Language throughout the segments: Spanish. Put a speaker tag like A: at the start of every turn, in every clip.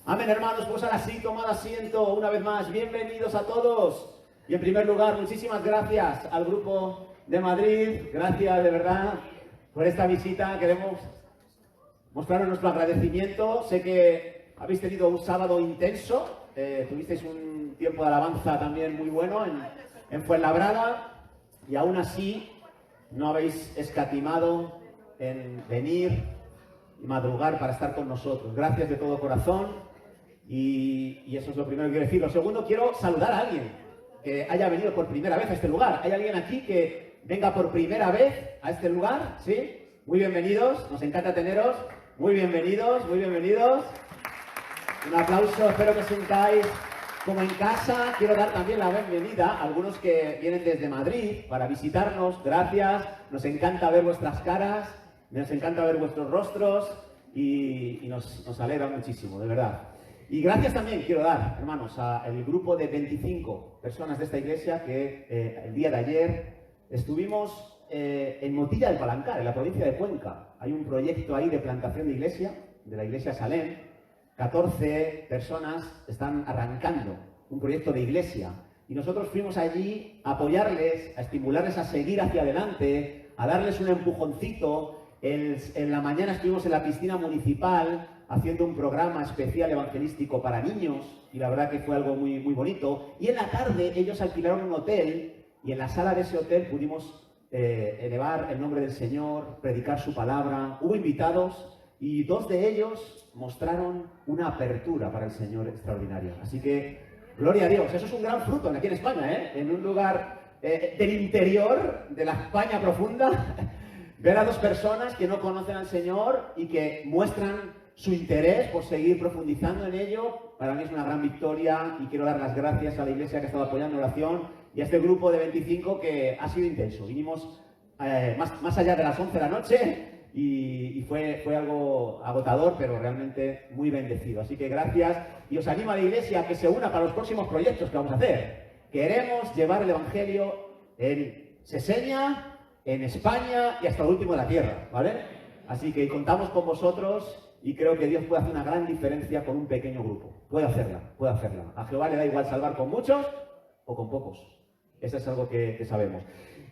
A: Amén, hermanos, pues ahora sí, tomad asiento una vez más. Bienvenidos a todos. Y en primer lugar, muchísimas gracias al Grupo de Madrid. Gracias de verdad por esta visita. Queremos mostraros nuestro agradecimiento. Sé que habéis tenido un sábado intenso. Tuvisteis un tiempo de alabanza también muy bueno en Fuenlabrada. Y aún así no habéis escatimado en venir y madrugar para estar con nosotros. Gracias de todo corazón. Y eso es lo primero que quiero decir. Lo segundo, quiero saludar a alguien que haya venido por primera vez a este lugar. ¿Hay alguien aquí que venga por primera vez a este lugar? ¿Sí? Muy bienvenidos. Nos encanta teneros. Muy bienvenidos, muy bienvenidos. Un aplauso. Espero que os sintáis como en casa. Quiero dar también la bienvenida a algunos que vienen desde Madrid para visitarnos. Gracias. Nos encanta ver vuestras caras. Nos encanta ver vuestros rostros. Y nos alegra muchísimo, de verdad. Y gracias también quiero dar, hermanos, al grupo de 25 personas de esta iglesia que el día de ayer estuvimos en Motilla del Palancar, en la provincia de Cuenca. Hay un proyecto ahí de plantación de iglesia, de la iglesia Salem. 14 personas están arrancando un proyecto de iglesia. Y nosotros fuimos allí a apoyarles, a estimularles a seguir hacia adelante, a darles un empujoncito. En la mañana estuvimos en la piscina municipal haciendo un programa especial evangelístico para niños, y la verdad que fue algo muy, muy bonito. Y en la tarde ellos alquilaron un hotel, y en la sala de ese hotel pudimos elevar el nombre del Señor, predicar su palabra. Hubo invitados, y 2 de ellos mostraron una apertura para el Señor extraordinaria. Así que, gloria a Dios. Eso es un gran fruto aquí en España, en un lugar del interior de la España profunda. Ver a 2 personas que no conocen al Señor y que muestran su interés por seguir profundizando en ello, para mí es una gran victoria, y quiero dar las gracias a la iglesia que ha estado apoyando en oración y a este grupo de 25 que ha sido intenso. Vinimos más allá de las 11 de la noche y fue algo agotador, pero realmente muy bendecido. Así que gracias, y os animo a la iglesia a que se una para los próximos proyectos que vamos a hacer. Queremos llevar el Evangelio en Seseña, en España y hasta el último de la tierra, ¿vale? Así que contamos con vosotros. Y creo que Dios puede hacer una gran diferencia con un pequeño grupo. Puede hacerla, puede hacerla. A Jehová le da igual salvar con muchos o con pocos. Eso es algo que sabemos.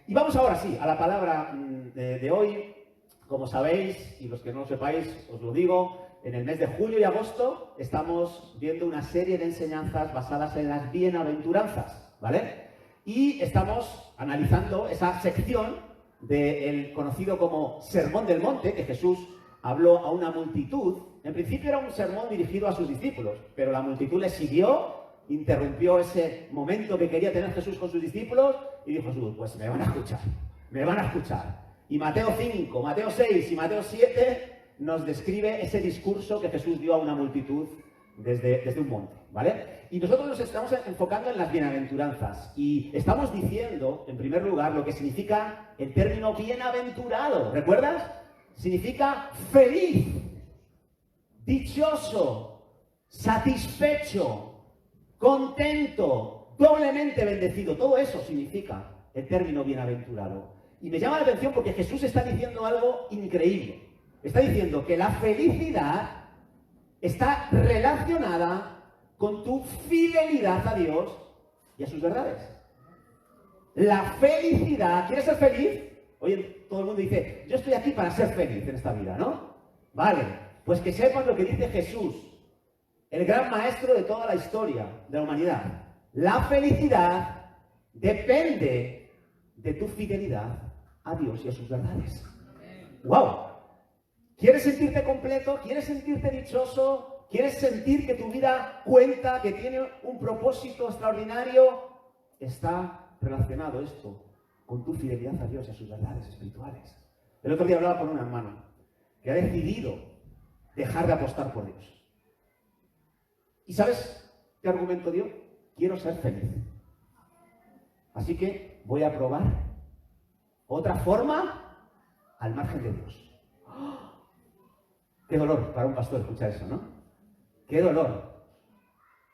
A: Y vamos ahora sí a la palabra de hoy. Como sabéis, y los que no lo sepáis, os lo digo, en el mes de julio y agosto estamos viendo una serie de enseñanzas basadas en las bienaventuranzas, ¿vale? Y estamos analizando esa sección del conocido como Sermón del Monte, que Jesús habló a una multitud. En principio era un sermón dirigido a sus discípulos, pero la multitud le siguió, interrumpió ese momento que quería tener Jesús con sus discípulos y dijo Jesús, pues me van a escuchar, me van a escuchar. Y Mateo 5, Mateo 6 y Mateo 7 nos describe ese discurso que Jesús dio a una multitud desde un monte, ¿vale? Y nosotros nos estamos enfocando en las bienaventuranzas y estamos diciendo, en primer lugar, lo que significa el término bienaventurado. ¿Recuerdas? Significa feliz, dichoso, satisfecho, contento, doblemente bendecido. Todo eso significa el término bienaventurado. Y me llama la atención porque Jesús está diciendo algo increíble. Está diciendo que la felicidad está relacionada con tu fidelidad a Dios y a sus verdades. La felicidad, ¿quieres ser feliz? Oye, todo el mundo dice, yo estoy aquí para ser feliz en esta vida, ¿no? Vale, pues que sepas lo que dice Jesús, el gran maestro de toda la historia de la humanidad. La felicidad depende de tu fidelidad a Dios y a sus verdades. ¡Wow! ¿Quieres sentirte completo? ¿Quieres sentirte dichoso? ¿Quieres sentir que tu vida cuenta, que tiene un propósito extraordinario? Está relacionado esto con tu fidelidad a Dios y a sus verdades espirituales. El otro día hablaba con un hermano que ha decidido dejar de apostar por Dios. ¿Y sabes qué argumento dio? Quiero ser feliz. Así que voy a probar otra forma al margen de Dios. ¡Oh! Qué dolor para un pastor escuchar eso, ¿no? Qué dolor.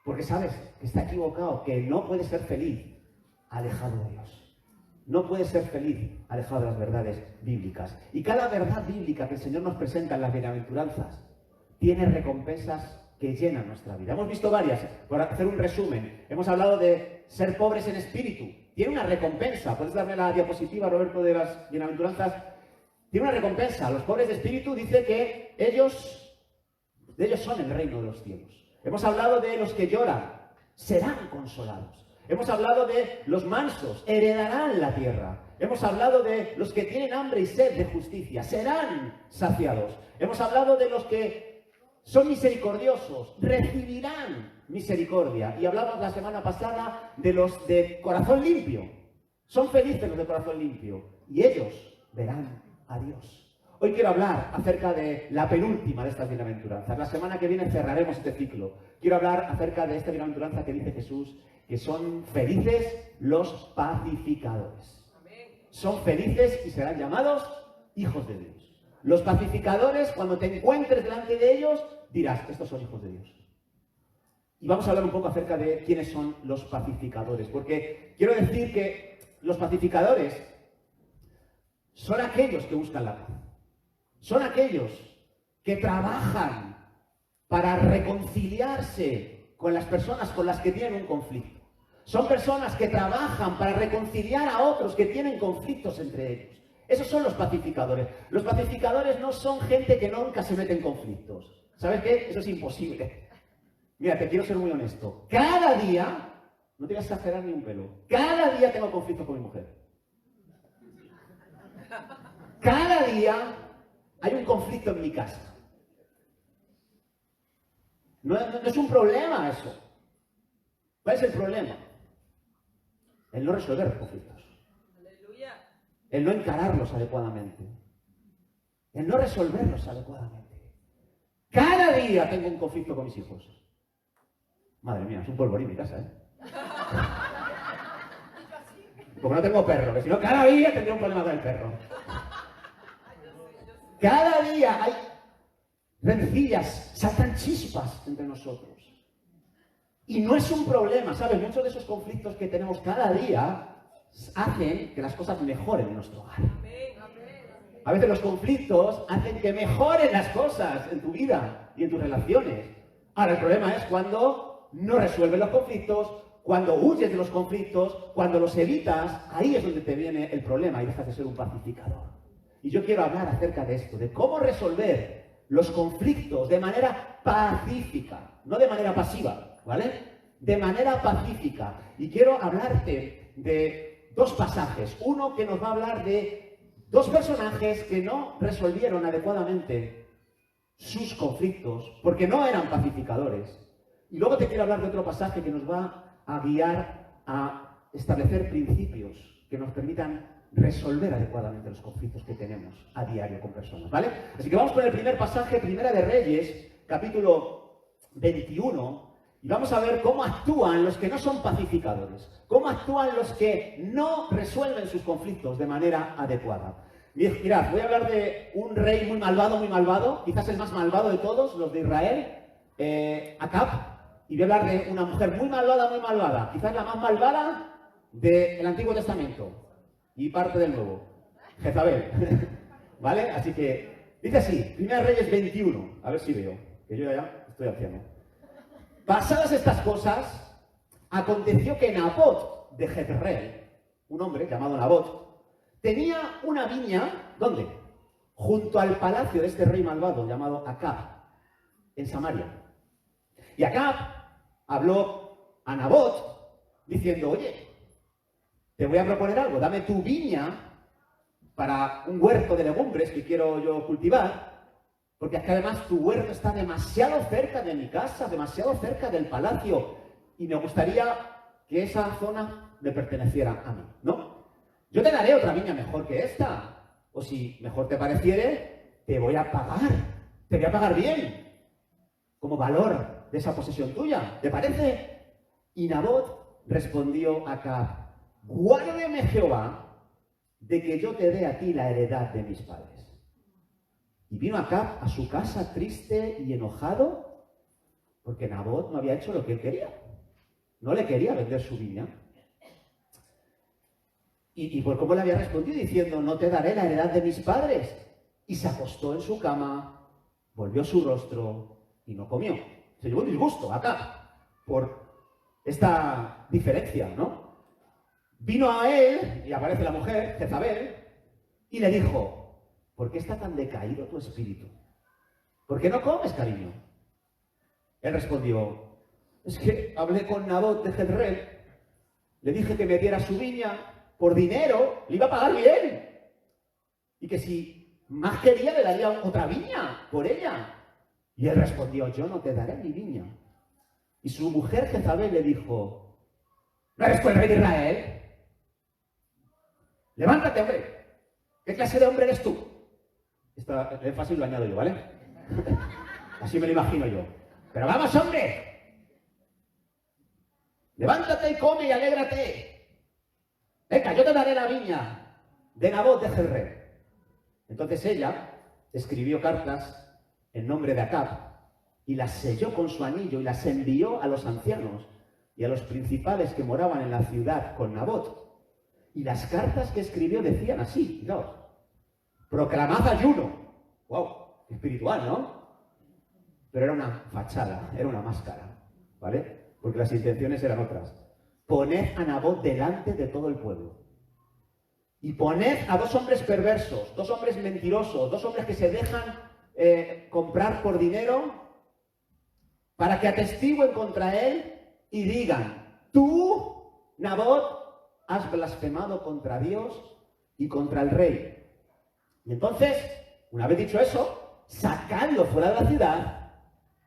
A: Porque sabes que está equivocado, que no puede ser feliz alejado de Dios. No puede ser feliz alejado de las verdades bíblicas. Y cada verdad bíblica que el Señor nos presenta en las bienaventuranzas tiene recompensas que llenan nuestra vida. Hemos visto varias, por hacer un resumen. Hemos hablado de ser pobres en espíritu. Tiene una recompensa. ¿Puedes darme la diapositiva, Roberto, de las bienaventuranzas? Tiene una recompensa. Los pobres de espíritu dice que de ellos son el reino de los cielos. Hemos hablado de los que lloran, serán consolados. Hemos hablado de los mansos, heredarán la tierra. Hemos hablado de los que tienen hambre y sed de justicia, serán saciados. Hemos hablado de los que son misericordiosos, recibirán misericordia. Y hablamos la semana pasada de los de corazón limpio. Son felices los de corazón limpio y ellos verán a Dios. Hoy quiero hablar acerca de la penúltima de estas bienaventuranzas. La semana que viene cerraremos este ciclo. Quiero hablar acerca de esta bienaventuranza que dice Jesús, que son felices los pacificadores. Son felices y serán llamados hijos de Dios. Los pacificadores, cuando te encuentres delante de ellos, dirás, estos son hijos de Dios. Y vamos a hablar un poco acerca de quiénes son los pacificadores, porque quiero decir que los pacificadores son aquellos que buscan la paz. Son aquellos que trabajan para reconciliarse con las personas con las que tienen un conflicto. Son personas que trabajan para reconciliar a otros que tienen conflictos entre ellos. Esos son los pacificadores. Los pacificadores no son gente que nunca se mete en conflictos. ¿Sabes qué? Eso es imposible. Mira, te quiero ser muy honesto. Cada día, no te voy a exagerar ni un pelo, cada día tengo conflictos con mi mujer. Cada día hay un conflicto en mi casa. No es un problema eso. ¿Cuál es el problema? El no resolver los conflictos. Aleluya. El no encararlos adecuadamente. El no resolverlos adecuadamente. Cada día tengo un conflicto con mis hijos. Madre mía, es un polvorín mi casa, ¿eh? Porque no tengo perro, que si no cada día tendría un problema con el perro. Cada día hay rencillas, saltan chispas entre nosotros. Y no es un problema, ¿sabes? Muchos de esos conflictos que tenemos cada día hacen que las cosas mejoren en nuestro hogar. A veces los conflictos hacen que mejoren las cosas en tu vida y en tus relaciones. Ahora, el problema es cuando no resuelves los conflictos, cuando huyes de los conflictos, cuando los evitas, ahí es donde te viene el problema y dejas de ser un pacificador. Y yo quiero hablar acerca de esto, de cómo resolver los conflictos de manera pacífica, no de manera pasiva. ¿Vale? De manera pacífica. Y quiero hablarte de dos pasajes. Uno que nos va a hablar de dos personajes que no resolvieron adecuadamente sus conflictos porque no eran pacificadores. Y luego te quiero hablar de otro pasaje que nos va a guiar a establecer principios que nos permitan resolver adecuadamente los conflictos que tenemos a diario con personas. ¿Vale? Así que vamos con el primer pasaje, Primera de Reyes, capítulo 21. Y vamos a ver cómo actúan los que no son pacificadores, cómo actúan los que no resuelven sus conflictos de manera adecuada. Mirad, voy a hablar de un rey muy malvado, quizás el más malvado de todos, los de Israel, Acab, y voy a hablar de una mujer muy malvada, quizás la más malvada del Antiguo Testamento y parte del Nuevo, Jezabel. ¿Vale? Así que, dice así, Primera Reyes 21, a ver si veo, que yo ya estoy anciano. Pasadas estas cosas, aconteció que Nabot de Jezreel, un hombre llamado Nabot, tenía una viña, ¿dónde? Junto al palacio de este rey malvado llamado Acab, en Samaria. Y Acab habló a Nabot diciendo, oye, te voy a proponer algo, dame tu viña para un huerto de legumbres que quiero yo cultivar. Porque es que además tu huerto está demasiado cerca de mi casa, demasiado cerca del palacio. Y me gustaría que esa zona me perteneciera a mí, ¿no? Yo te daré otra viña mejor que esta. O si mejor te pareciere, te voy a pagar. Te voy a pagar bien. Como valor de esa posesión tuya. ¿Te parece? Y Nabot respondió a Acab, guárdeme Jehová de que yo te dé a ti la heredad de mis padres. Y vino Acab a su casa triste y enojado porque Nabot no había hecho lo que él quería. No le quería vender su viña. Y por cómo le había respondido diciendo, no te daré la heredad de mis padres. Y se acostó en su cama, volvió su rostro y no comió. se llevó un disgusto acá por esta diferencia, ¿no? Vino a él, y aparece la mujer, Jezabel, y le dijo, ¿por qué está tan decaído tu espíritu? ¿Por qué no comes, cariño? Él respondió, es que hablé con Nabot de Jezreel, le dije que me diera su viña por dinero, le iba a pagar bien, y que si más quería le daría otra viña por ella. Y él respondió, yo no te daré mi viña. Y su mujer Jezabel le dijo, ¿no eres tú el rey de Israel? Levántate, hombre. ¿Qué clase de hombre eres tú? El énfasis lo añado yo, ¿vale? Así me lo imagino yo. Pero vamos, hombre. Levántate y come y alégrate. Venga, yo te daré la viña de Nabot de Jezreel. Entonces ella escribió cartas en nombre de Acab y las selló con su anillo y las envió a los ancianos y a los principales que moraban en la ciudad con Nabot. Y las cartas que escribió decían así, fijaos, proclamad ayuno. ¡Wow! Espiritual, ¿no? Pero era una fachada, era una máscara, ¿vale? Porque las intenciones eran otras. Poned a Nabot delante de todo el pueblo. Y poned a dos hombres perversos, dos hombres mentirosos, dos hombres que se dejan comprar por dinero para que atestiguen contra él y digan, tú, Nabot, has blasfemado contra Dios y contra el rey. Y entonces, una vez dicho eso, sacadlo fuera de la ciudad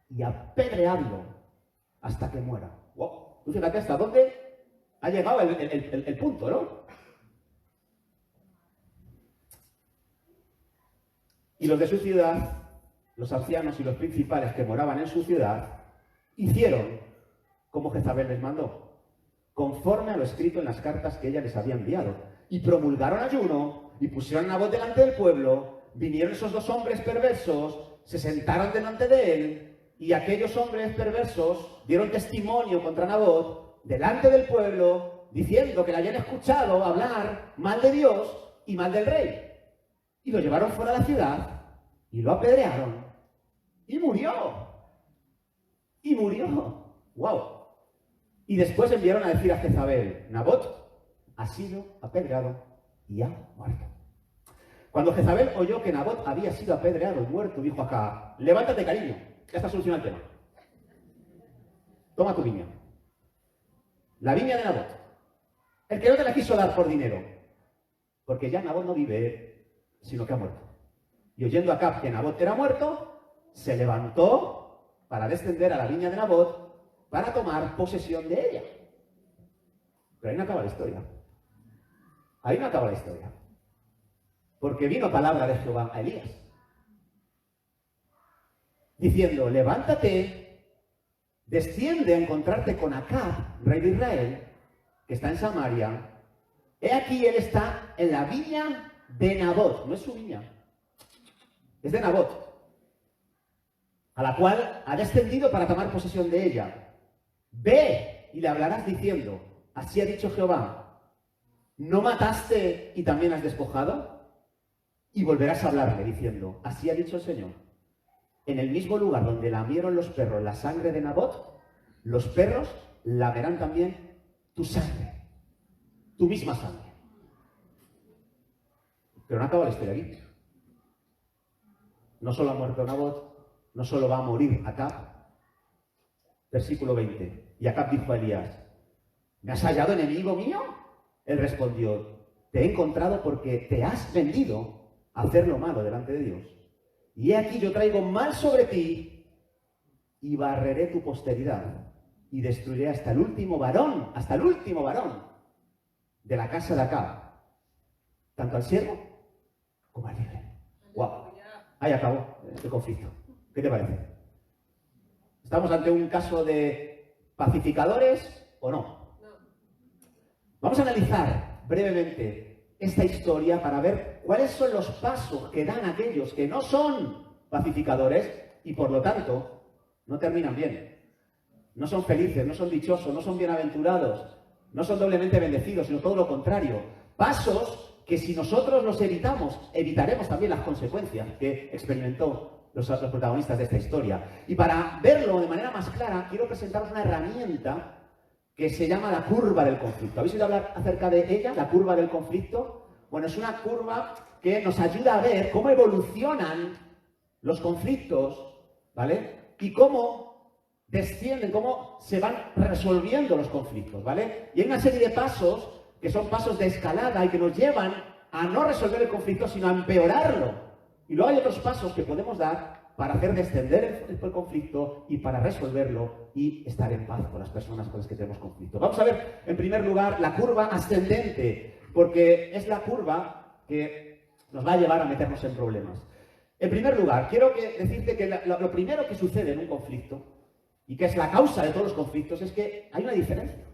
A: y apedreadlo hasta que muera. Wow. Tú fíjate hasta dónde ha llegado el punto, ¿no? Y los de su ciudad, los ancianos y los principales que moraban en su ciudad, hicieron como Jezabel les mandó, conforme a lo escrito en las cartas que ella les había enviado. Y promulgaron ayuno, y pusieron a Nabot delante del pueblo, vinieron esos dos hombres perversos, se sentaron delante de él, y aquellos hombres perversos dieron testimonio contra Nabot, delante del pueblo, diciendo que le habían escuchado hablar mal de Dios y mal del rey. Y lo llevaron fuera de la ciudad, y lo apedrearon, y murió. Y murió. ¡Wow! Y después enviaron a decir a Jezabel, Nabot ha sido apedreado y ha muerto. Cuando Jezabel oyó que Nabot había sido apedreado y muerto, dijo acá, levántate, cariño, ya está solucionado el tema. Toma tu viña. La viña de Nabot. El que no te la quiso dar por dinero. Porque ya Nabot no vive, sino que ha muerto. Y oyendo acá que Nabot era muerto, se levantó para descender a la viña de Nabot para tomar posesión de ella. Pero ahí no acaba la historia. Ahí no acaba la historia. Porque vino palabra de Jehová a Elías, diciendo, levántate, desciende a encontrarte con Acab, rey de Israel, que está en Samaria. He aquí, él está en la viña de Nabot. No es su viña, es de Nabot, a la cual ha descendido para tomar posesión de ella. Ve y le hablarás diciendo, así ha dicho Jehová, ¿no mataste y también has despojado? Y volverás a hablarle diciendo, así ha dicho el Señor, en el mismo lugar donde lamieron los perros la sangre de Nabot, los perros lamerán también tu sangre, tu misma sangre. Pero no acaba la historia aquí. No solo ha muerto Nabot, no solo va a morir Acab. Versículo 20. Y Acab dijo a Elías, ¿me has hallado enemigo mío? Él respondió, te he encontrado porque te has vendido a hacer lo malo delante de Dios. Y he aquí yo traigo mal sobre ti y barreré tu posteridad y destruiré hasta el último varón de la casa de Acab, tanto al siervo como al libre. ¡Wow! Ahí acabó este conflicto. ¿Qué te parece? ¿Estamos ante un caso de pacificadores o no? Vamos a analizar brevemente esta historia para ver cuáles son los pasos que dan aquellos que no son pacificadores y por lo tanto no terminan bien. No son felices, no son dichosos, no son bienaventurados, no son doblemente bendecidos, sino todo lo contrario. Pasos que si nosotros los evitamos, evitaremos también las consecuencias que experimentó los protagonistas de esta historia. Y para verlo de manera más clara, quiero presentaros una herramienta que se llama la curva del conflicto. ¿Habéis oído hablar acerca de ella, la curva del conflicto? Bueno, es una curva que nos ayuda a ver cómo evolucionan los conflictos, ¿vale? Y cómo descienden, cómo se van resolviendo los conflictos, ¿vale? Y hay una serie de pasos que son pasos de escalada y que nos llevan a no resolver el conflicto, sino a empeorarlo. Y luego hay otros pasos que podemos dar para hacer descender el conflicto y para resolverlo y estar en paz con las personas con las que tenemos conflicto. Vamos a ver, en primer lugar, la curva ascendente, porque es la curva que nos va a llevar a meternos en problemas. En primer lugar, quiero decirte que lo primero que sucede en un conflicto, y que es la causa de todos los conflictos, es que hay una diferencia.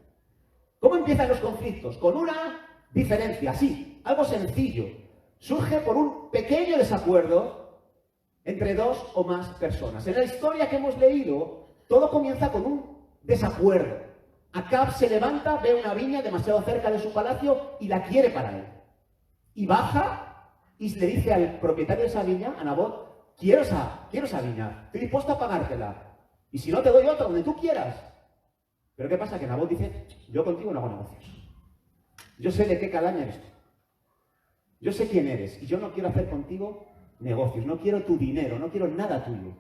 A: ¿Cómo empiezan los conflictos? Con una diferencia, sí, algo sencillo. Surge por un pequeño desacuerdo entre dos o más personas. En la historia que hemos leído, todo comienza con un desacuerdo. Acab se levanta, ve una viña demasiado cerca de su palacio y la quiere para él. Y baja y le dice al propietario de esa viña, a Nabot, quiero esa viña, estoy dispuesto a pagártela. Y si no, te doy otra, donde tú quieras. Pero ¿qué pasa? Que Nabot dice, yo contigo no hago negocios. Yo sé de qué calaña eres tú. Yo sé quién eres y yo no quiero hacer contigo negocios, no quiero tu dinero, no quiero nada tuyo.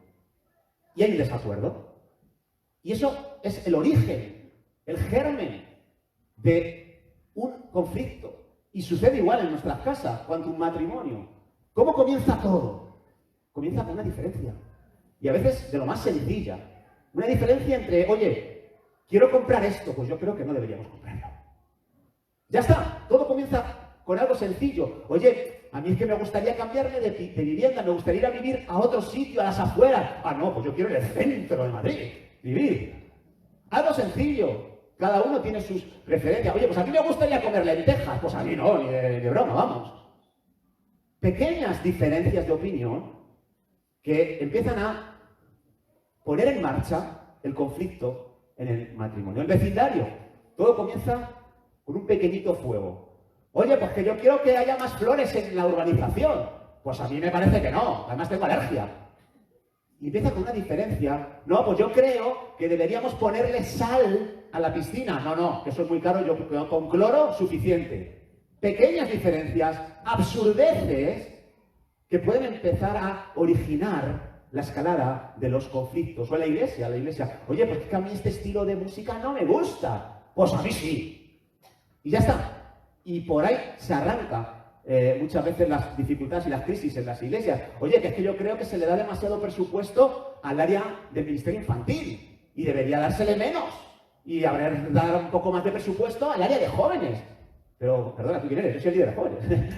A: Y hay un desacuerdo. Y eso es el origen, el germen de un conflicto. Y sucede igual en nuestras casas, cuando un matrimonio. ¿Cómo comienza todo? Comienza con una diferencia. Y a veces de lo más sencilla. Una diferencia entre, oye, quiero comprar esto, pues yo creo que no deberíamos comprarlo. Ya está, todo comienza con algo sencillo. Oye, a mí es que me gustaría cambiarme de vivienda, me gustaría ir a vivir a otro sitio, a las afueras. Ah, no, pues yo quiero en el centro de Madrid vivir. Algo sencillo. Cada uno tiene sus preferencias. Oye, pues a mí me gustaría comer lentejas. Pues a mí no, ni de broma, vamos. Pequeñas diferencias de opinión que empiezan a poner en marcha el conflicto en el matrimonio. El vecindario. Todo comienza con un pequeñito fuego. Oye, pues que yo quiero que haya más flores en la urbanización. Pues a mí me parece que no, además tengo alergia. Y empieza con una diferencia. No, pues yo creo que deberíamos ponerle sal a la piscina. No, no, que eso es muy caro, yo con cloro suficiente. Pequeñas diferencias, absurdeces, que pueden empezar a originar la escalada de los conflictos. O en la iglesia, oye, pues que a mí este estilo de música no me gusta. Pues a mí sí. Y ya está. Y por ahí se arranca muchas veces las dificultades y las crisis en las iglesias. Oye, que es que yo creo que se le da demasiado presupuesto al área del ministerio infantil y debería dársele menos y dar un poco más de presupuesto al área de jóvenes. Pero, perdona, ¿tú quién eres? Yo soy el líder de jóvenes.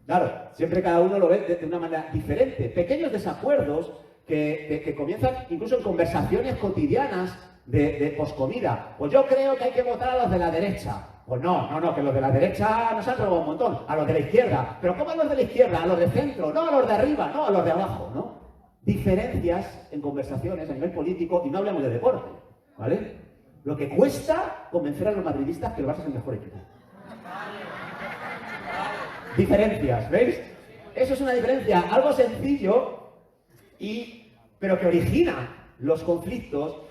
A: Claro, siempre cada uno lo ve de una manera diferente. Pequeños desacuerdos que comienzan incluso en conversaciones cotidianas de poscomida. Pues yo creo que hay que votar a los de la derecha. Pues no, que los de la derecha nos han robado un montón, a los de la izquierda. ¿Pero cómo a los de la izquierda? ¿A los de centro? No, a los de arriba, no, a los de abajo, ¿no? Diferencias en conversaciones a nivel político, y no hablamos de deporte, ¿vale? Lo que cuesta convencer a los madridistas que el Barça es el mejor equipo. Diferencias, ¿veis? Eso es una diferencia, algo sencillo, pero que origina los conflictos.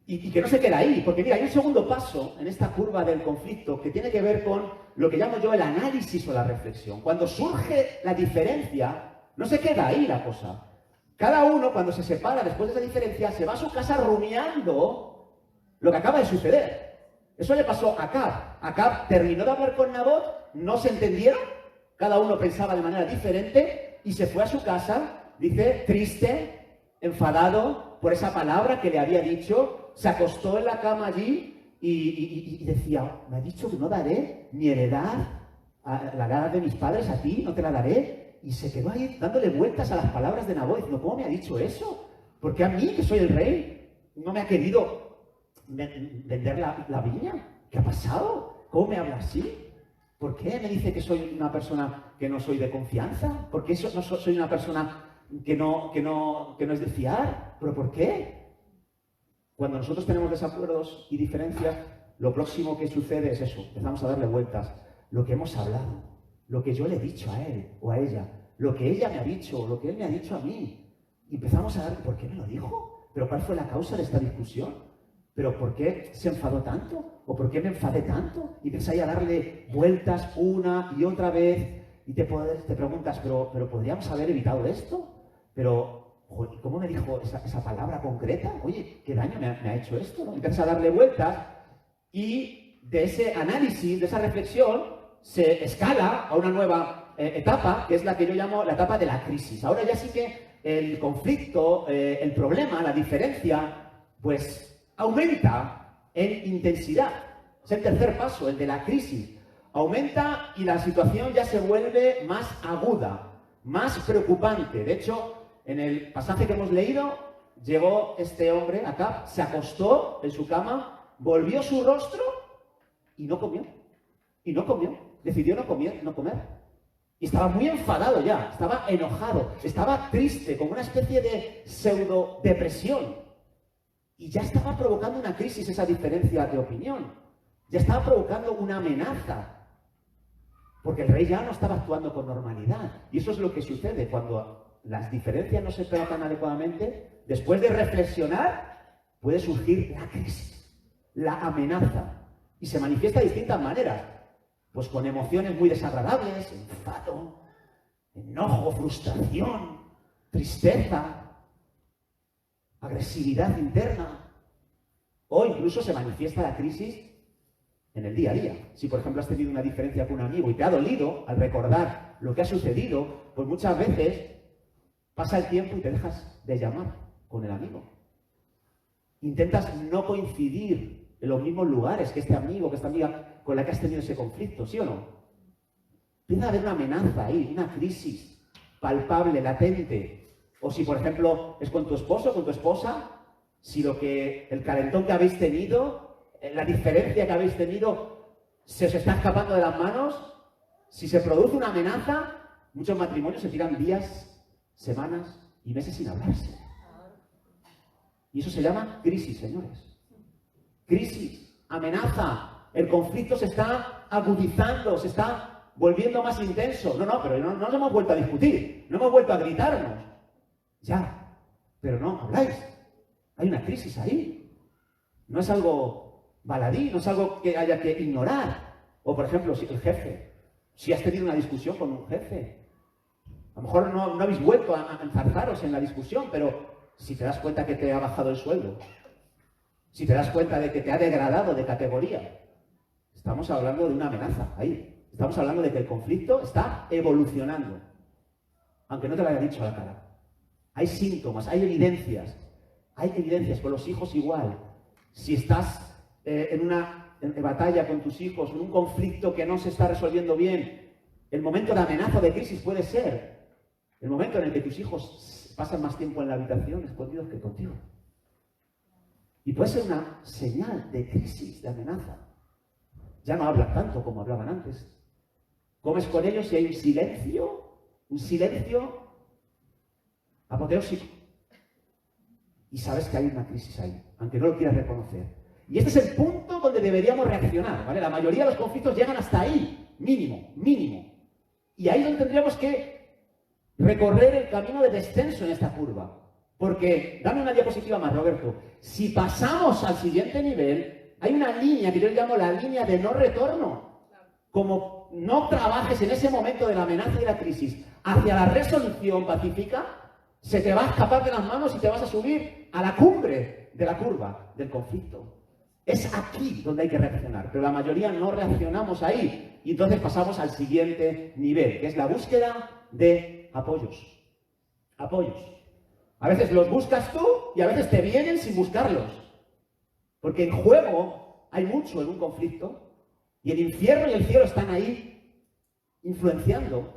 A: Y que no se queda ahí, porque mira, hay un segundo paso en esta curva del conflicto que tiene que ver con lo que llamo yo el análisis o la reflexión. Cuando surge la diferencia, no se queda ahí la cosa. Cada uno, cuando se separa después de esa diferencia, se va a su casa rumiando lo que acaba de suceder. Eso le pasó a Acab. Acab terminó de hablar con Nabot, no se entendieron, cada uno pensaba de manera diferente y se fue a su casa, dice, triste, enfadado por esa palabra que le había dicho. Se acostó en la cama allí y decía, me ha dicho que no daré mi heredad, la heredad de mis padres a ti, no te la daré. Y se quedó ahí dándole vueltas a las palabras de Nabot, diciendo, ¿cómo me ha dicho eso? ¿Por qué a mí, que soy el rey, no me ha querido vender la viña? ¿Qué ha pasado? ¿Cómo me habla así? ¿Por qué me dice que soy una persona que no soy de confianza? ¿Por qué no soy una persona que no es de fiar? ¿Pero por qué? Cuando nosotros tenemos desacuerdos y diferencias, lo próximo que sucede es eso. Empezamos a darle vueltas. Lo que hemos hablado, lo que yo le he dicho a él o a ella, lo que ella me ha dicho, lo que él me ha dicho a mí. Y empezamos a dar, ¿por qué me lo dijo? ¿Pero cuál fue la causa de esta discusión? ¿Pero por qué se enfadó tanto? ¿O por qué me enfadé tanto? Y empiezas a darle vueltas una y otra vez y te preguntas, ¿pero podríamos haber evitado esto? Pero, joder, ¿cómo me dijo esa palabra concreta? Oye, ¿qué daño me ha hecho esto? ¿No? Empiezas a darle vueltas y de ese análisis, de esa reflexión, se escala a una nueva etapa, que es la que yo llamo la etapa de la crisis. Ahora ya sí que el conflicto, el problema, la diferencia, pues aumenta en intensidad. Es el tercer paso, el de la crisis. Aumenta y la situación ya se vuelve más aguda, más preocupante. De hecho, en el pasaje que hemos leído, llegó este hombre acá, se acostó en su cama, volvió su rostro y no comió. Y no comió. Decidió no comer. Y estaba muy enfadado ya, estaba enojado, estaba triste, con una especie de pseudo-depresión. Y ya estaba provocando una crisis esa diferencia de opinión. Ya estaba provocando una amenaza. Porque el rey ya no estaba actuando con normalidad. Y eso es lo que sucede cuando las diferencias no se tratan adecuadamente. Después de reflexionar, puede surgir la crisis, la amenaza. Y se manifiesta de distintas maneras. Pues con emociones muy desagradables, enfado, enojo, frustración, tristeza, agresividad interna. O incluso se manifiesta la crisis en el día a día. Si, por ejemplo, has tenido una diferencia con un amigo y te ha dolido al recordar lo que ha sucedido, pues muchas veces pasa el tiempo y te dejas de llamar con el amigo. Intentas no coincidir en los mismos lugares que este amigo, que esta amiga con la que has tenido ese conflicto, ¿sí o no? Empieza a haber una amenaza ahí, una crisis palpable, latente. O si, por ejemplo, es con tu esposo, con tu esposa, si el calentón que habéis tenido, la diferencia que habéis tenido, se os está escapando de las manos, si se produce una amenaza, muchos matrimonios se tiran días, semanas y meses sin hablarse. Y eso se llama crisis, señores. Crisis, amenaza. El conflicto se está agudizando, se está volviendo más intenso. Pero no nos hemos vuelto a discutir, no hemos vuelto a gritarnos. Ya, pero no habláis. Hay una crisis ahí. No es algo baladí, no es algo que haya que ignorar. O, por ejemplo, si el jefe, si has tenido una discusión con un jefe, a lo mejor no habéis vuelto a enzarzaros en la discusión, pero si te das cuenta que te ha bajado el sueldo, si te das cuenta de que te ha degradado de categoría, estamos hablando de una amenaza ahí. Estamos hablando de que el conflicto está evolucionando, aunque no te lo haya dicho a la cara. Hay síntomas, hay evidencias con los hijos igual. Si estás en una batalla con tus hijos, en un conflicto que no se está resolviendo bien, el momento de amenaza o de crisis puede ser el momento en el que tus hijos pasan más tiempo en la habitación escondidos que contigo. Y puede ser una señal de crisis, de amenaza. Ya no hablan tanto como hablaban antes. Comes con ellos y hay un silencio apoteósico. Y sabes que hay una crisis ahí, aunque no lo quieras reconocer. Y este es el punto donde deberíamos reaccionar, ¿vale? La mayoría de los conflictos llegan hasta ahí, mínimo. Y ahí es donde tendríamos que recorrer el camino de descenso en esta curva. Porque, dame una diapositiva más, Roberto. Si pasamos al siguiente nivel, hay una línea que yo llamo la línea de no retorno. Como no trabajes en ese momento de la amenaza y la crisis hacia la resolución pacífica, se te va a escapar de las manos y te vas a subir a la cumbre de la curva del conflicto. Es aquí donde hay que reaccionar, pero la mayoría no reaccionamos ahí. Y entonces pasamos al siguiente nivel, que es la búsqueda de apoyos. A veces los buscas tú y a veces te vienen sin buscarlos. Porque en juego hay mucho en un conflicto y el infierno y el cielo están ahí influenciando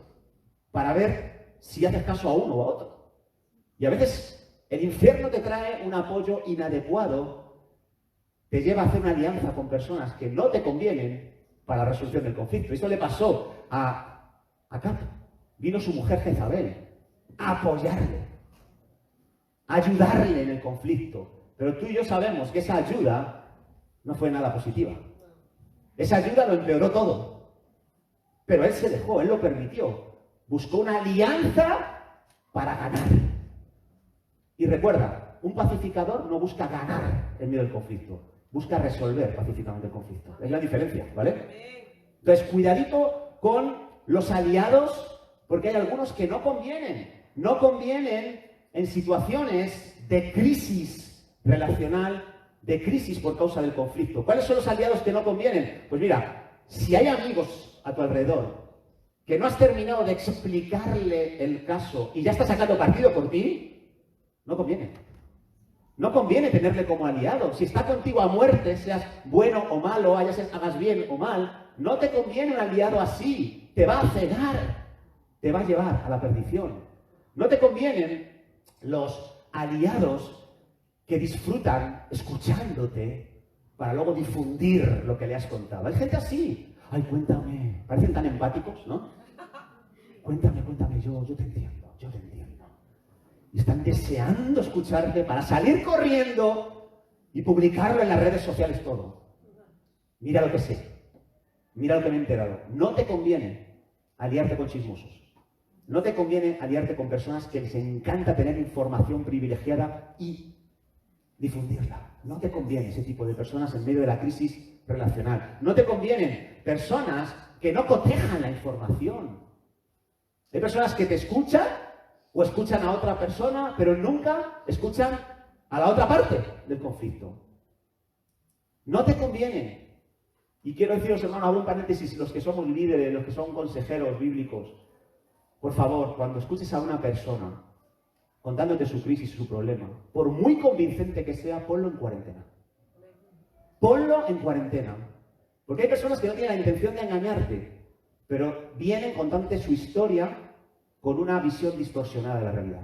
A: para ver si haces caso a uno o a otro. Y a veces el infierno te trae un apoyo inadecuado, te lleva a hacer una alianza con personas que no te convienen para la resolución del conflicto. Eso le pasó a Acab. Vino su mujer Jezabel a apoyarle, a ayudarle en el conflicto. Pero tú y yo sabemos que esa ayuda no fue nada positiva. Esa ayuda lo empeoró todo. Pero él se dejó, él lo permitió. Buscó una alianza para ganar. Y recuerda, un pacificador no busca ganar en medio del conflicto, busca resolver pacíficamente el conflicto. Es la diferencia, ¿vale? Entonces, cuidadito con los aliados, porque hay algunos que no convienen. No convienen en situaciones de crisis relacional, de crisis por causa del conflicto. ¿Cuáles son los aliados que no convienen? Pues mira, si hay amigos a tu alrededor que no has terminado de explicarle el caso y ya está sacando partido por ti, no conviene. No conviene tenerle como aliado. Si está contigo a muerte, seas bueno o malo, hagas bien o mal, no te conviene un aliado así. Te va a cegar, te va a llevar a la perdición. No te convienen los aliados que disfrutan escuchándote para luego difundir lo que le has contado. Hay gente así. Ay, cuéntame. Parecen tan empáticos, ¿no? Cuéntame, yo te entiendo. Y están deseando escucharte para salir corriendo y publicarlo en las redes sociales todo. Mira lo que sé. Mira lo que me he enterado. No te conviene aliarte con chismosos. No te conviene aliarte con personas que les encanta tener información privilegiada y difundirla. No te conviene ese tipo de personas en medio de la crisis relacional. No te convienen personas que no cotejan la información. Hay personas que te escuchan o escuchan a otra persona, pero nunca escuchan a la otra parte del conflicto. No te conviene. Y quiero deciros, hermano, abro un paréntesis, los que somos líderes, los que son consejeros bíblicos, por favor, cuando escuches a una persona contándote su crisis, su problema, por muy convincente que sea, ponlo en cuarentena. Ponlo en cuarentena. Porque hay personas que no tienen la intención de engañarte, pero vienen contándote su historia con una visión distorsionada de la realidad.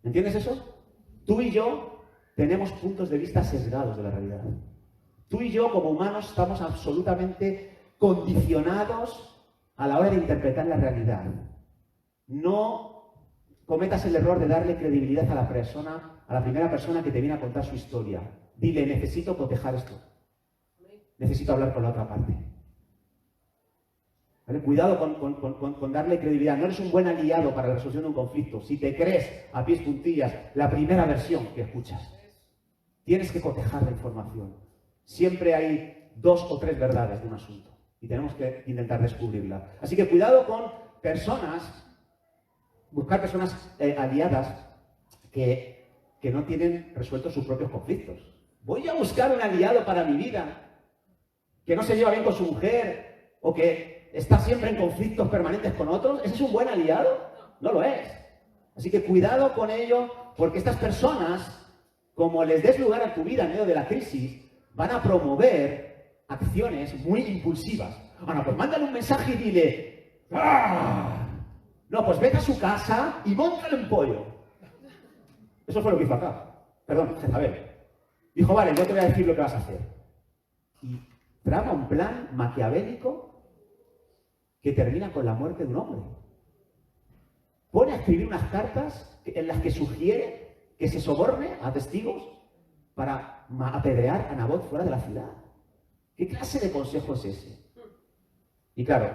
A: ¿Entiendes eso? Tú y yo tenemos puntos de vista sesgados de la realidad. Tú y yo, como humanos, estamos absolutamente condicionados a la hora de interpretar la realidad. No cometas el error de darle credibilidad a la primera persona que te viene a contar su historia. Dile, necesito cotejar esto. Necesito hablar con la otra parte. ¿Vale? Cuidado con darle credibilidad. No eres un buen aliado para la resolución de un conflicto si te crees a pies juntillas la primera versión que escuchas. Tienes que cotejar la información. Siempre hay 2 o 3 verdades de un asunto y tenemos que intentar descubrirla. Así que cuidado con buscar personas aliadas que no tienen resueltos sus propios conflictos. Voy a buscar un aliado para mi vida que no se lleva bien con su mujer o que está siempre en conflictos permanentes con otros. ¿Ese es un buen aliado? No lo es. Así que cuidado con ello, porque estas personas, como les des lugar a tu vida en medio de la crisis, van a promover acciones muy impulsivas. Bueno, pues mándale un mensaje y dile, ¡ah! No, pues vete a su casa y móntale un pollo. Eso fue lo que hizo acá. Perdón, Jezabel. Dijo, vale, yo te voy a decir lo que vas a hacer. Y trama un plan maquiavélico que termina con la muerte de un hombre. Pone a escribir unas cartas en las que sugiere que se soborne a testigos para apedrear a Nabot fuera de la ciudad. ¿Qué clase de consejo es ese? Y claro,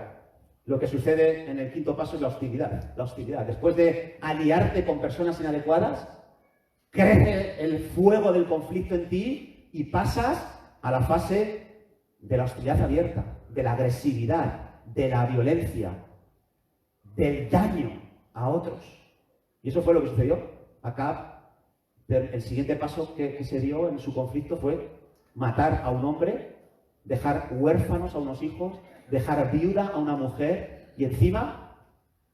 A: lo que sucede en el quinto paso es la hostilidad. La hostilidad. Después de aliarte con personas inadecuadas, crece el fuego del conflicto en ti y pasas a la fase de la hostilidad abierta, de la agresividad, de la violencia, del daño a otros. Y eso fue lo que sucedió. Acá, el siguiente paso que se dio en su conflicto fue matar a un hombre, dejar huérfanos a unos hijos, dejar viuda a una mujer y encima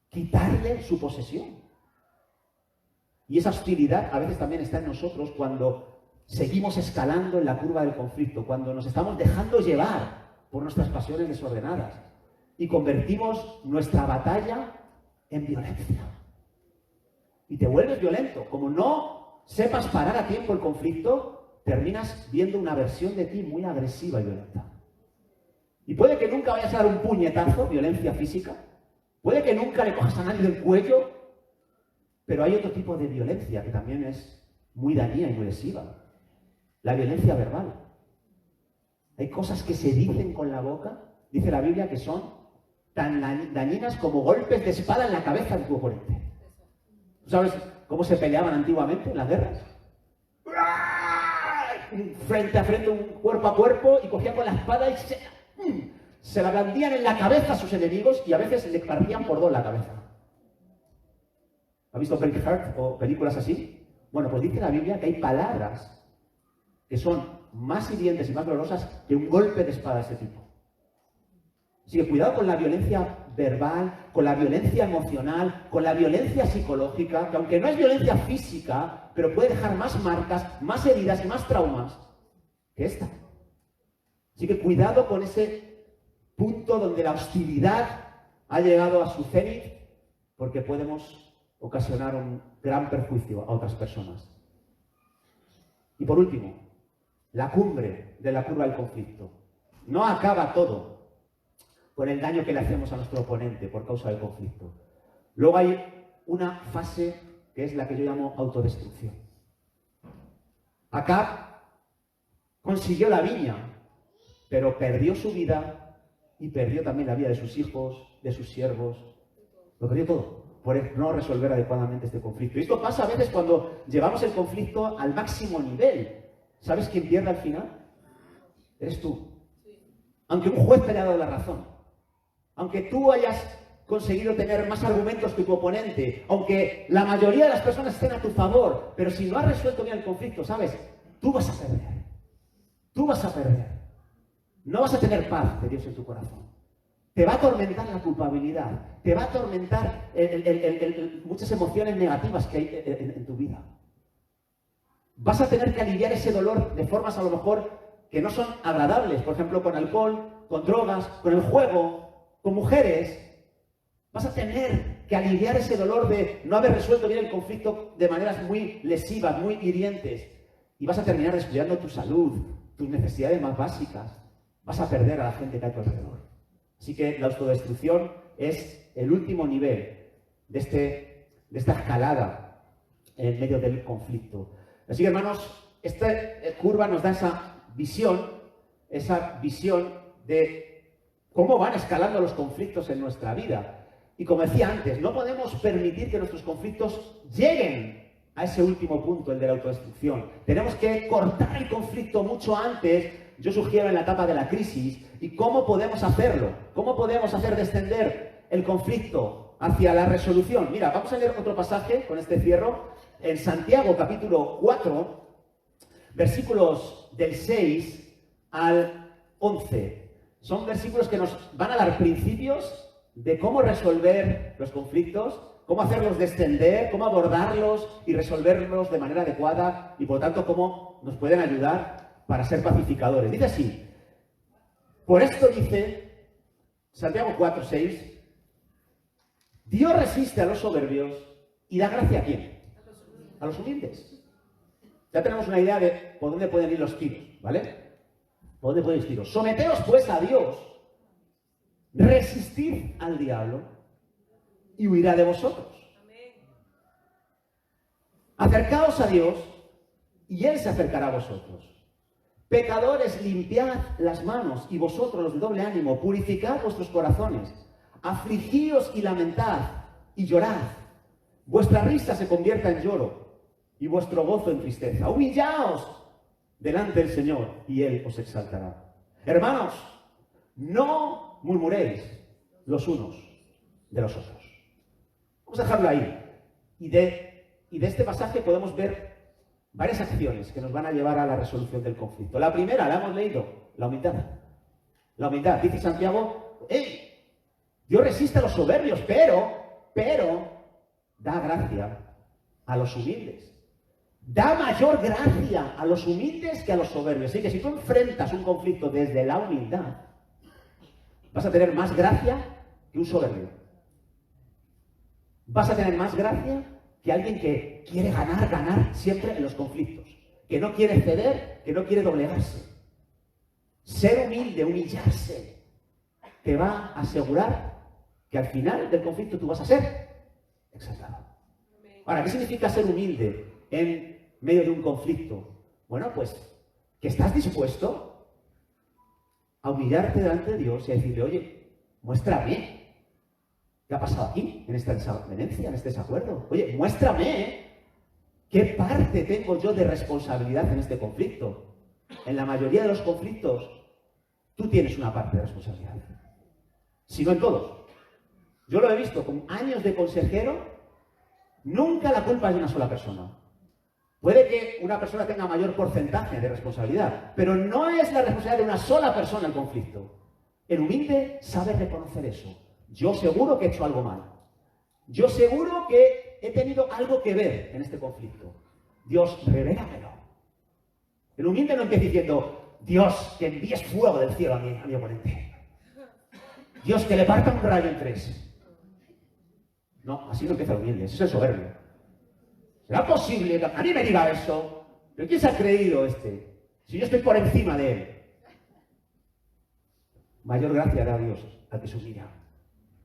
A: quitarle su posesión. Y esa hostilidad a veces también está en nosotros cuando seguimos escalando en la curva del conflicto, cuando nos estamos dejando llevar por nuestras pasiones desordenadas y convertimos nuestra batalla en violencia. Y te vuelves violento. Como no sepas parar a tiempo el conflicto, terminas viendo una versión de ti muy agresiva y violenta. Y puede que nunca vayas a dar un puñetazo, violencia física. Puede que nunca le cojas a nadie del cuello. Pero hay otro tipo de violencia que también es muy dañina y muy lesiva. La violencia verbal. Hay cosas que se dicen con la boca, dice la Biblia, que son tan dañinas como golpes de espada en la cabeza de tu oponente. ¿Sabes? cómo se peleaban antiguamente en las guerras? Frente a frente, un cuerpo a cuerpo, y cogían con la espada y se la blandían en la cabeza a sus enemigos y a veces le partían por dos la cabeza. ¿Ha visto Braveheart o películas así? Bueno, pues dice la Biblia que hay palabras que son más hirientes y más dolorosas que un golpe de espada de ese tipo. Así que cuidado con la violencia verbal, con la violencia emocional, con la violencia psicológica, que aunque no es violencia física, pero puede dejar más marcas, más heridas y más traumas que esta. Así que cuidado con ese punto donde la hostilidad ha llegado a su cenit, porque podemos ocasionar un gran perjuicio a otras personas. Y por último, la cumbre de la curva del conflicto. No acaba todo con el daño que le hacemos a nuestro oponente por causa del conflicto. Luego hay una fase que es la que yo llamo autodestrucción. Acab consiguió la viña, pero perdió su vida y perdió también la vida de sus hijos, de sus siervos. Lo perdió todo por no resolver adecuadamente este conflicto. Y esto pasa a veces cuando llevamos el conflicto al máximo nivel. ¿Sabes quién pierde al final? Eres tú. Aunque un juez te haya dado la razón. Aunque tú hayas conseguido tener más argumentos que tu oponente, aunque la mayoría de las personas estén a tu favor, pero si no has resuelto bien el conflicto, ¿sabes? Tú vas a perder. Tú vas a perder. No vas a tener paz de Dios en tu corazón. Te va a atormentar la culpabilidad. Te va a atormentar muchas emociones negativas que hay en tu vida. Vas a tener que aliviar ese dolor de formas a lo mejor que no son agradables. Por ejemplo, con alcohol, con drogas, con el juego, con mujeres. Vas a tener que aliviar ese dolor de no haber resuelto bien el conflicto de maneras muy lesivas, muy hirientes. Y vas a terminar descuidando tu salud, tus necesidades más básicas. Vas a perder a la gente que hay a tu alrededor. Así que la autodestrucción es el último nivel de esta escalada en medio del conflicto. Así que, hermanos, esta curva nos da esa visión de cómo van escalando los conflictos en nuestra vida. Y como decía antes, no podemos permitir que nuestros conflictos lleguen a ese último punto, el de la autodestrucción. Tenemos que cortar el conflicto mucho antes, yo sugiero en la etapa de la crisis. ¿Y cómo podemos hacerlo? ¿Cómo podemos hacer descender el conflicto hacia la resolución? Mira, vamos a leer otro pasaje, con este cierro, en Santiago capítulo 4, versículos del 6 al 11. Son versículos que nos van a dar principios de cómo resolver los conflictos, cómo hacerlos descender, cómo abordarlos y resolverlos de manera adecuada y, por tanto, cómo nos pueden ayudar para ser pacificadores. Dice así: por esto dice Santiago 4, 6, Dios resiste a los soberbios y da gracia a ¿quién? A los humildes. Ya tenemos una idea de por dónde pueden ir los tiros, ¿vale? ¿Por dónde pueden ir los tiros? Someteos pues a Dios, resistid al diablo y huirá de vosotros. Acercaos a Dios y Él se acercará a vosotros. Pecadores, limpiad las manos, y vosotros los de doble ánimo, purificad vuestros corazones. Afligíos y lamentad y llorad. Vuestra risa se convierta en lloro y vuestro gozo en tristeza. Humillaos delante del Señor y Él os exaltará. Hermanos, no murmuréis los unos de los otros. Vamos a dejarlo ahí. Y de este pasaje podemos ver varias acciones que nos van a llevar a la resolución del conflicto. La primera, la hemos leído, la humildad. La humildad. Dice Santiago, Dios resiste a los soberbios, pero da gracia a los humildes. Da mayor gracia a los humildes que a los soberbios. Así que si tú enfrentas un conflicto desde la humildad, vas a tener más gracia que un soberbio. Vas a tener más gracia que alguien que quiere ganar siempre en los conflictos. Que no quiere ceder, que no quiere doblegarse. Ser humilde, humillarse, te va a asegurar que al final del conflicto tú vas a ser exaltado. Ahora, ¿qué significa ser humilde en medio de un conflicto? Bueno, pues que estás dispuesto a humillarte delante de Dios y a decirle, oye, muéstrame qué ha pasado aquí, en esta desavenencia, en este desacuerdo. Oye, muéstrame ¿Qué parte tengo yo de responsabilidad en este conflicto? En la mayoría de los conflictos, tú tienes una parte de responsabilidad. Si no en todos. Yo lo he visto con años de consejero, nunca la culpa es de una sola persona. Puede que una persona tenga mayor porcentaje de responsabilidad, pero no es la responsabilidad de una sola persona el conflicto. El humilde sabe reconocer eso. Yo seguro que he hecho algo mal. Yo seguro que he tenido algo que ver en este conflicto. Dios, revélamelo. El humilde no empieza diciendo, Dios, que envíes fuego del cielo a mi oponente. Dios, que le parta un rayo en tres. No, así no empieza el humilde, eso es soberbio. ¿Será posible que a mí me diga eso? ¿Pero quién se ha creído este? Si yo estoy por encima de él. Mayor gracia da Dios al que se humilla.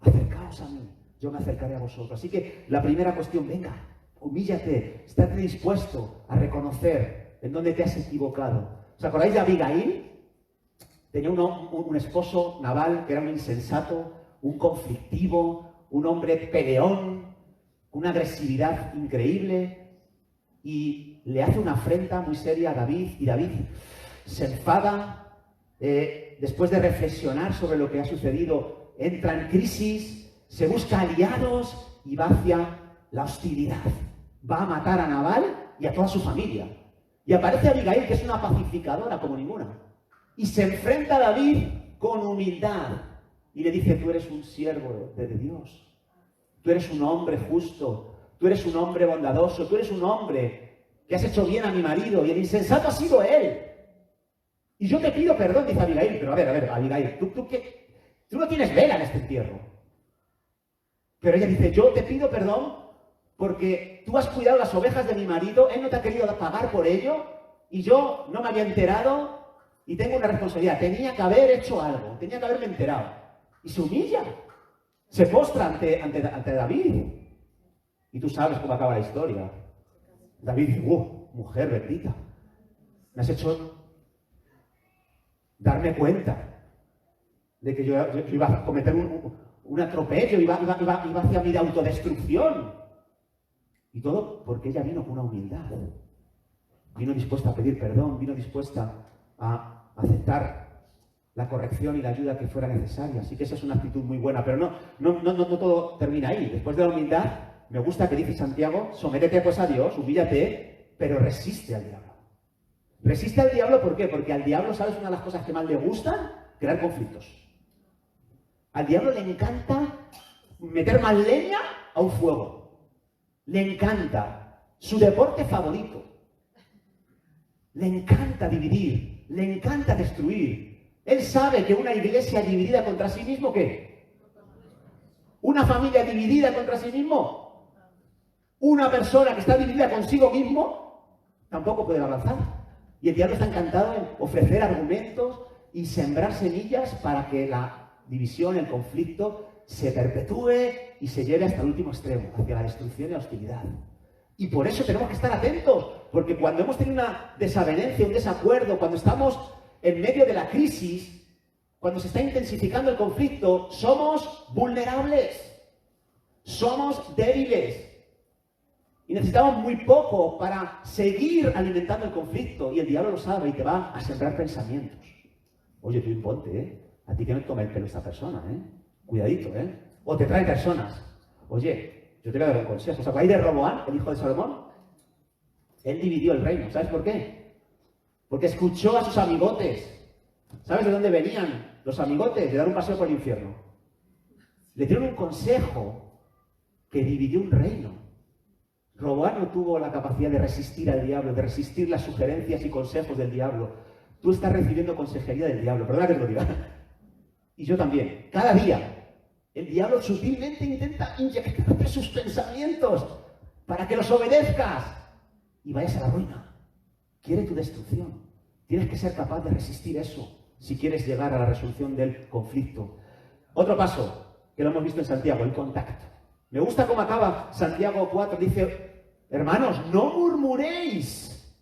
A: Acercaos a mí, yo me acercaré a vosotros. Así que la primera cuestión, venga, humíllate, estate dispuesto a reconocer en dónde te has equivocado. ¿Os acordáis de Abigail? Tenía un esposo, Nabal, que era un insensato, un conflictivo, un hombre peleón, una agresividad increíble, y le hace una afrenta muy seria a David, y David se enfada, después de reflexionar sobre lo que ha sucedido, entra en crisis, se busca aliados y va hacia la hostilidad. Va a matar a Nabal y a toda su familia. Y aparece Abigail, que es una pacificadora como ninguna, y se enfrenta a David con humildad y le dice, tú eres un siervo de Dios. Tú eres un hombre justo, tú eres un hombre bondadoso, tú eres un hombre que has hecho bien a mi marido y el insensato ha sido él. Y yo te pido perdón, dice Abigail. Pero a ver, Abigail, tú no tienes vela en este entierro. Pero ella dice, yo te pido perdón porque tú has cuidado las ovejas de mi marido, él no te ha querido pagar por ello y yo no me había enterado y tengo una responsabilidad. Tenía que haber hecho algo, tenía que haberme enterado. Y se humilla. Se postra ante David. Y tú sabes cómo acaba la historia. David dice, mujer bendita, me has hecho darme cuenta de que yo iba a cometer un atropello, iba hacia mi autodestrucción. Y todo porque ella vino con una humildad. Vino dispuesta a pedir perdón, vino dispuesta a aceptar la corrección y la ayuda que fuera necesaria. Así que esa es una actitud muy buena, pero no todo termina ahí. Después de la humildad, me gusta que dice Santiago, sométete pues a Dios, humíllate, pero resiste al diablo. Resiste al diablo, ¿por qué? Porque al diablo, ¿sabes una de las cosas que más le gustan? Crear conflictos. Al diablo le encanta meter más leña a un fuego. Le encanta. Su deporte favorito. Le encanta dividir, le encanta destruir. Él sabe que una iglesia dividida contra sí mismo, ¿qué? Una familia dividida contra sí mismo. Una persona que está dividida consigo mismo, tampoco puede avanzar. Y el diablo está encantado en ofrecer argumentos y sembrar semillas para que la división, el conflicto, se perpetúe y se lleve hasta el último extremo, hacia la destrucción y la hostilidad. Y por eso tenemos que estar atentos, porque cuando hemos tenido una desavenencia, un desacuerdo, cuando estamos en medio de la crisis, cuando se está intensificando el conflicto, somos vulnerables, somos débiles y necesitamos muy poco para seguir alimentando el conflicto, y el diablo lo sabe y te va a sembrar pensamientos. Oye, tú imponte, a ti que no te toma el pelo esta persona, cuidadito, o te trae personas. Oye, yo te voy a dar un consejo. ¿Os acordáis de Roboán, el hijo de Salomón? Él dividió el reino. ¿Sabes por qué? Porque escuchó a sus amigotes. ¿Sabes de dónde venían los amigotes? De dar un paseo por el infierno. Le dieron un consejo que dividió un reino. Roboán no tuvo la capacidad de resistir al diablo, de resistir las sugerencias y consejos del diablo. Tú estás recibiendo consejería del diablo, perdona que te lo diga. Y yo también. Cada día, el diablo sutilmente intenta inyectarte sus pensamientos para que los obedezcas y vayas a la ruina. Quiere tu destrucción. Tienes que ser capaz de resistir eso si quieres llegar a la resolución del conflicto. Otro paso, que lo hemos visto en Santiago, el contacto. Me gusta cómo acaba Santiago 4, dice, hermanos, no murmuréis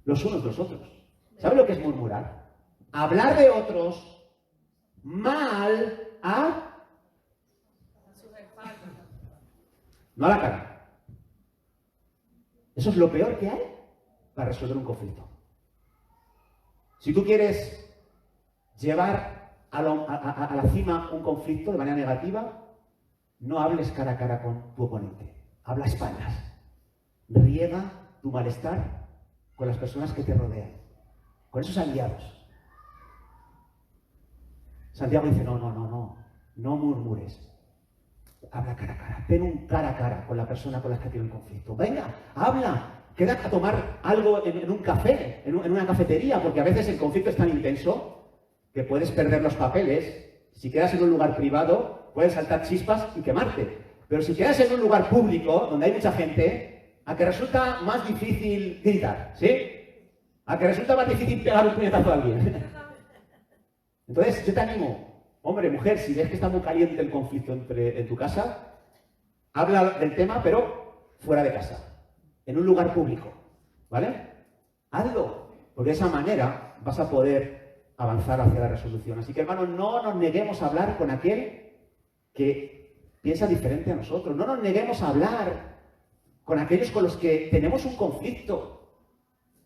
A: los unos de los otros. ¿Sabe lo que es murmurar? Hablar de otros mal a... no a la cara. Eso es lo peor que hay para resolver un conflicto. Si tú quieres llevar a la cima un conflicto de manera negativa, no hables cara a cara con tu oponente. Habla a espaldas. Riega tu malestar con las personas que te rodean, con esos aliados. Santiago dice, no murmures. Habla cara a cara, ten un cara a cara con la persona con la que tiene el conflicto. Venga, habla, quédate a tomar algo en un café, en una cafetería, porque a veces el conflicto es tan intenso que puedes perder los papeles. Si quedas en un lugar privado, puedes saltar chispas y quemarte. Pero si quedas en un lugar público, donde hay mucha gente, a que resulta más difícil gritar, ¿sí? A que resulta más difícil pegar un puñetazo a alguien. Entonces, yo te animo. Hombre, mujer, si ves que está muy caliente el conflicto en tu casa, habla del tema, pero fuera de casa, en un lugar público, ¿vale? Hazlo, porque de esa manera vas a poder avanzar hacia la resolución. Así que, hermanos, no nos neguemos a hablar con aquel que piensa diferente a nosotros. No nos neguemos a hablar con aquellos con los que tenemos un conflicto.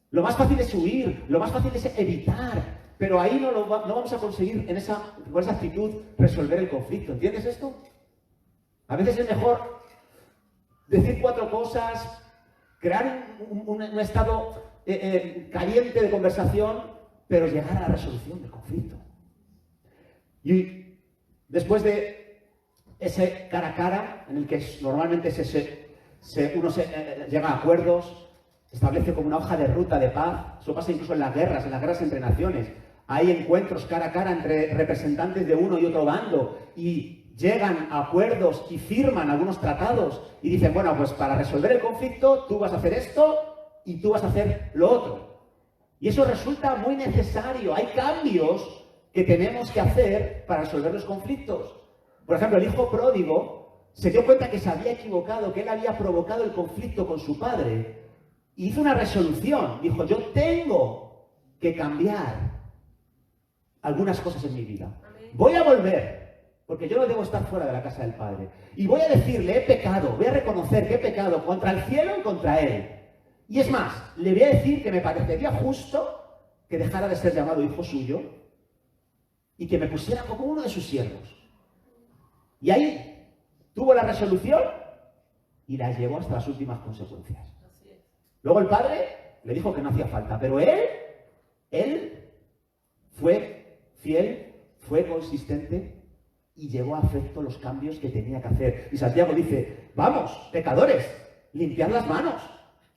A: Lo más fácil es huir, lo más fácil es evitar. Pero ahí no vamos a conseguir con esa actitud resolver el conflicto. ¿Entiendes esto? A veces es mejor decir 4 cosas, crear un estado caliente de conversación, pero llegar a la resolución del conflicto. Y después de ese cara a cara, en el que normalmente uno llega a acuerdos, establece como una hoja de ruta de paz. Eso pasa incluso en las guerras entre naciones. Hay encuentros cara a cara entre representantes de uno y otro bando y llegan a acuerdos y firman algunos tratados y dicen, bueno, pues para resolver el conflicto tú vas a hacer esto y tú vas a hacer lo otro. Y eso resulta muy necesario. Hay cambios que tenemos que hacer para resolver los conflictos. Por ejemplo, el hijo pródigo se dio cuenta que se había equivocado, que él había provocado el conflicto con su padre. Y hizo una resolución, dijo, yo tengo que cambiar algunas cosas en mi vida. Voy a volver, porque yo no debo estar fuera de la casa del Padre. Y voy a decirle, he pecado, voy a reconocer que he pecado contra el cielo y contra él. Y es más, le voy a decir que me parecería justo que dejara de ser llamado hijo suyo y que me pusiera como uno de sus siervos. Y ahí tuvo la resolución y la llevó hasta las últimas consecuencias. Luego el padre le dijo que no hacía falta, pero él fue fiel, fue consistente y llevó a efecto los cambios que tenía que hacer. Y Santiago dice, vamos, pecadores, limpiad las manos,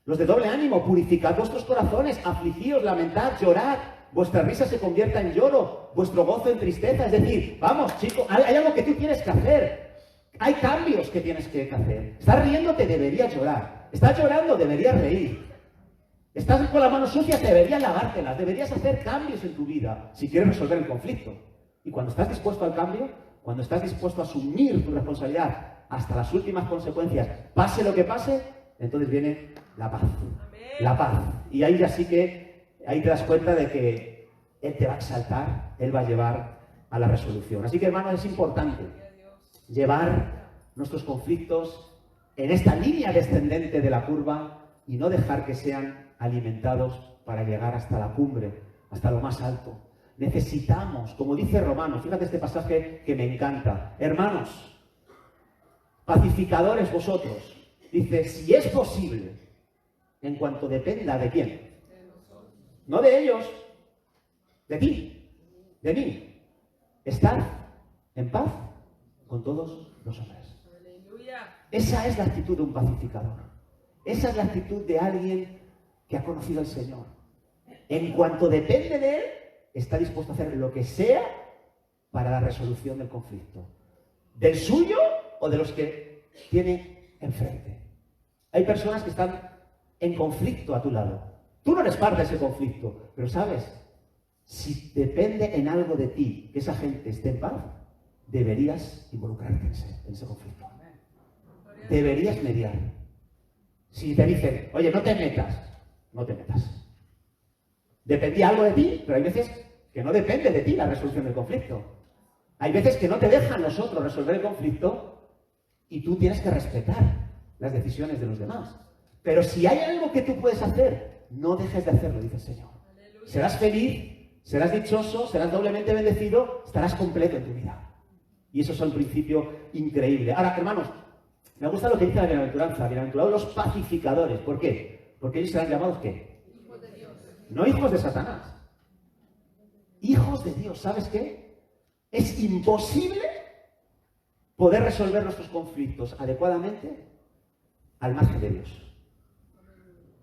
A: los de doble ánimo, purificad vuestros corazones, afligíos, lamentad, llorad, vuestra risa se convierta en lloro, vuestro gozo en tristeza. Es decir, vamos, chicos, hay algo que tú tienes que hacer. Hay cambios que tienes que hacer. Estás riéndote, deberías llorar. Estás llorando, deberías reír. Estás con las manos sucias, deberías lavártelas. Deberías hacer cambios en tu vida si quieres resolver el conflicto. Y cuando estás dispuesto al cambio, cuando estás dispuesto a asumir tu responsabilidad hasta las últimas consecuencias, pase lo que pase, entonces viene la paz. La paz. Y ahí ya sí que, ahí te das cuenta de que Él te va a exaltar, Él va a llevar a la resolución. Así que, hermanos, es importante llevar nuestros conflictos en esta línea descendente de la curva y no dejar que sean alimentados para llegar hasta la cumbre, hasta lo más alto. Necesitamos, como dice Romanos, fíjate este pasaje que me encanta, hermanos, pacificadores vosotros, dice, si es posible, en cuanto dependa de quién, no de ellos, de ti, de mí, estar en paz con todos los hombres. Esa es la actitud de un pacificador. Esa es la actitud de alguien que ha conocido al Señor. En cuanto depende de Él, está dispuesto a hacer lo que sea para la resolución del conflicto. ¿Del suyo o de los que tiene enfrente? Hay personas que están en conflicto a tu lado. Tú no eres parte de ese conflicto, pero ¿sabes? Si depende en algo de ti que esa gente esté en paz, deberías involucrarte en ese conflicto. Deberías mediar. Si te dicen, oye, no te metas, no te metas. Dependía algo de ti, pero hay veces que no depende de ti la resolución del conflicto. Hay veces que no te dejan los otros resolver el conflicto y tú tienes que respetar las decisiones de los demás. Pero si hay algo que tú puedes hacer, no dejes de hacerlo, dice el Señor. Serás feliz, serás dichoso, serás doblemente bendecido, estarás completo en tu vida. Y eso es un principio increíble. Ahora, hermanos, me gusta lo que dice la bienaventuranza. Bienaventurados los pacificadores. ¿Por qué? Porque ellos serán llamados, ¿qué?
B: Hijos de Dios.
A: No hijos de Satanás. Hijos de Dios. ¿Sabes qué? Es imposible poder resolver nuestros conflictos adecuadamente al margen de Dios.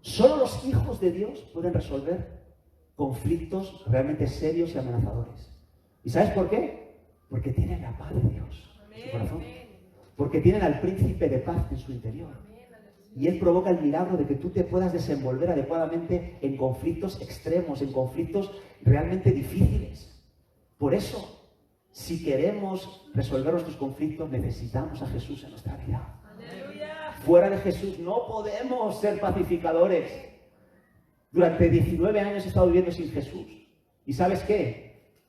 A: Solo los hijos de Dios pueden resolver conflictos realmente serios y amenazadores. ¿Y sabes por qué? Porque tienen la paz de Dios en su corazón. Porque tienen al príncipe de paz en su interior. Y Él provoca el milagro de que tú te puedas desenvolver adecuadamente en conflictos extremos, en conflictos realmente difíciles. Por eso, si queremos resolver nuestros conflictos, necesitamos a Jesús en nuestra vida. Fuera de Jesús no podemos ser pacificadores. Durante 19 años he estado viviendo sin Jesús. ¿Y sabes qué?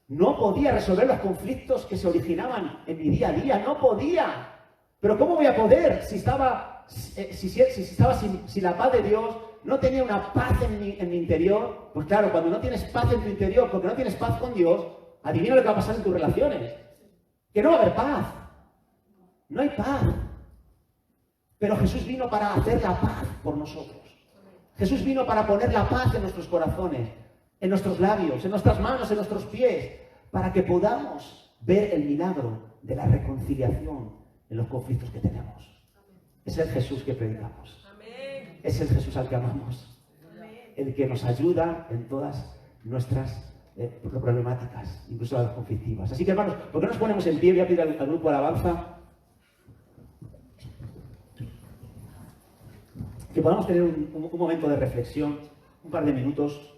A: No podía resolver los conflictos que se originaban en mi día a día. No podía. Pero ¿cómo voy a poder si estaba sin la paz de Dios? No tenía una paz en mi interior. Pues claro, cuando no tienes paz en tu interior, porque no tienes paz con Dios, adivina lo que va a pasar en tus relaciones. Que no va a haber paz. No hay paz. Pero Jesús vino para hacer la paz por nosotros. Jesús vino para poner la paz en nuestros corazones, en nuestros labios, en nuestras manos, en nuestros pies, para que podamos ver el milagro de la reconciliación en los conflictos que tenemos. Es el Jesús que predicamos. Es el Jesús al que amamos. El que nos ayuda en todas nuestras problemáticas, incluso las conflictivas. Así que, hermanos, ¿por qué nos ponemos en pie? Voy a pedir al grupo de alabanza que podamos tener un momento de reflexión, un par de minutos.